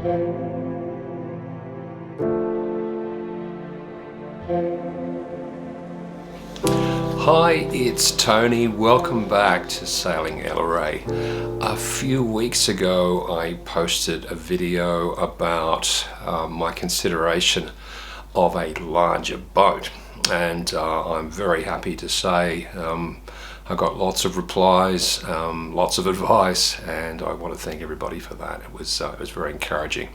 Hi, it's Tony. Welcome back to Sailing LRA. A few weeks ago I posted a video about my consideration of a larger boat, and I'm very happy to say I got lots of replies, lots of advice, and I want to thank everybody for that. It was very encouraging.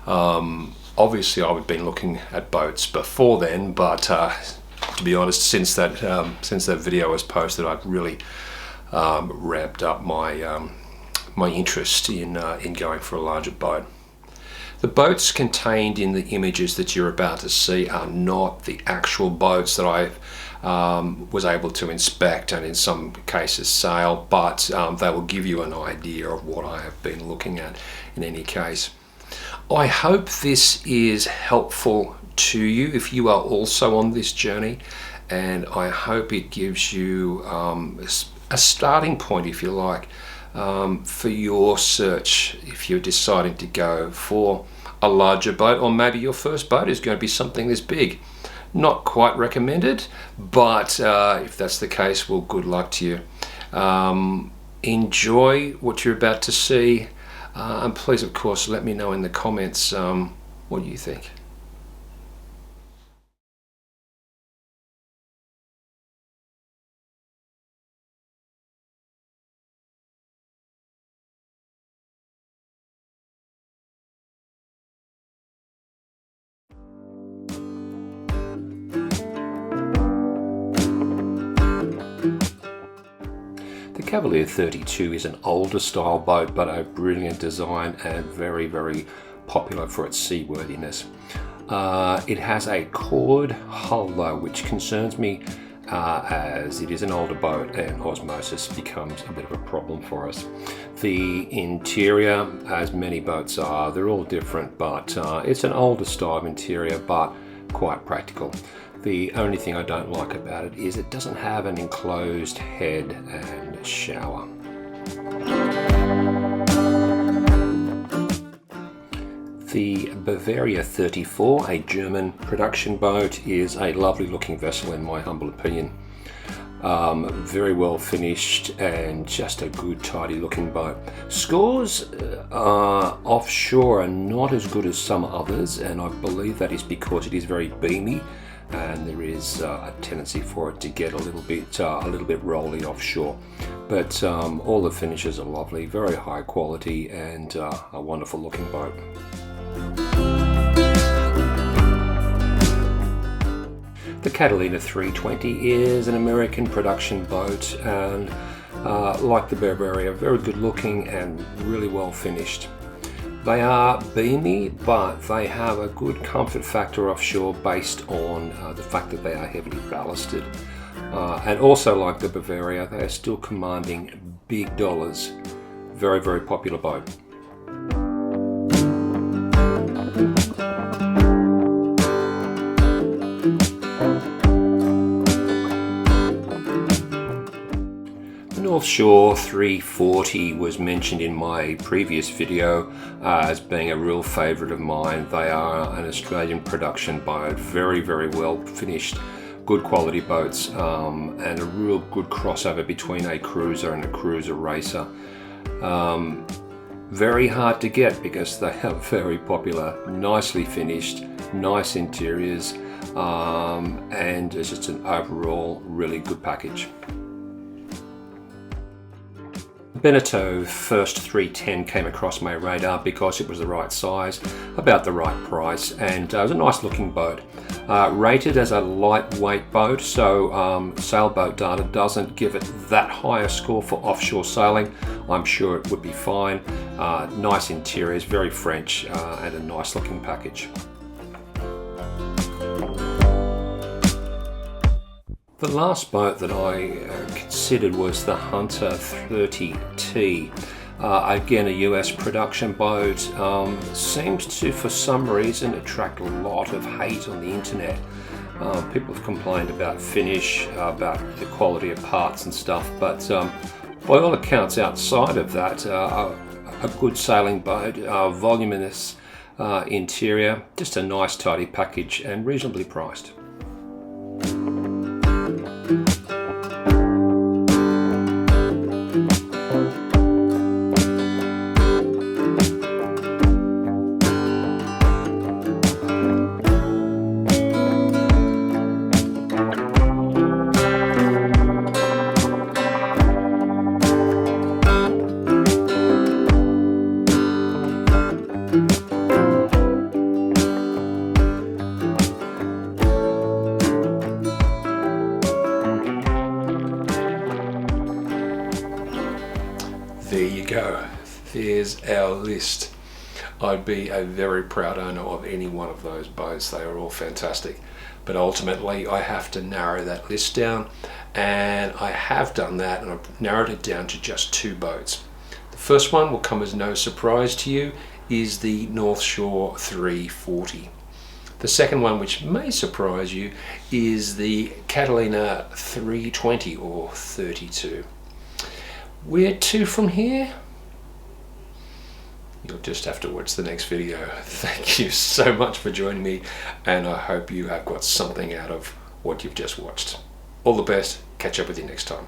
Obviously I've been looking at boats before then, but to be honest, since that video was posted, I've really ramped up my my interest in going for a larger boat. The boats contained in the images that you're about to see are not the actual boats that I was able to inspect and in some cases sail, but they will give you an idea of what I have been looking at in any case. I hope this is helpful to you if you are also on this journey, and I hope it gives you a starting point, if you like, for your search if you're deciding to go for a larger boat, or maybe your first boat is going to be something this big. Not quite recommended, but if that's the case, well, good luck to you. Enjoy what you're about to see, and please, of course, let me know in the comments what you think. The Cavalier 32 is an older style boat, but a brilliant design and very, very popular for its seaworthiness. It has a chord hull though, which concerns me as it is an older boat and osmosis becomes a bit of a problem for us. The interior, as many boats are, they're all different, but it's an older style interior, but quite practical. The only thing I don't like about it is it doesn't have an enclosed head and shower. The Bavaria 34, a German production boat, is a lovely looking vessel in my humble opinion. Very well finished and just a good tidy looking boat. Scores offshore are not as good as some others, and I believe that is because it is very beamy and there is a tendency for it to get a little bit rolly offshore. But all the finishes are lovely, very high quality, and a wonderful looking boat. The Catalina 320 is an American production boat, and like the Bavaria, very good looking and really well finished. They are beamy, but they have a good comfort factor offshore based on the fact that they are heavily ballasted. And also like the Bavaria, they are still commanding big dollars. Very, very popular boat. North Shore 340 was mentioned in my previous video as being a real favourite of mine. They are an Australian production boat, very, very well finished, good quality boats, and a real good crossover between a cruiser and a cruiser racer. Very hard to get because they are very popular, nicely finished, nice interiors, and it's just an overall really good package. Beneteau First 310 came across my radar because it was the right size, about the right price, and it was a nice looking boat. Rated as a lightweight boat, so sailboat data doesn't give it that high a score for offshore sailing. I'm sure it would be fine. Nice interiors, very French, and a nice looking package. The last boat that I considered was the Hunter 30T. Again, a US production boat. Seems to, for some reason, attract a lot of hate on the internet. People have complained about finish, about the quality of parts and stuff, but by all accounts outside of that, a good sailing boat, voluminous, interior. Just a nice tidy package and reasonably priced. There you go, there's our list. I'd be a very proud owner of any one of those boats. They are all fantastic, but ultimately I have to narrow that list down, and I have done that, and I've narrowed it down to just 2 boats. The first one will come as no surprise to you, is the North Shore 340. The second one, which may surprise you, is the Catalina 320 or 32. Where to from here? You'll just have to watch the next video. Thank you so much for joining me, and I hope you have got something out of what you've just watched. All the best. Catch up with you next time.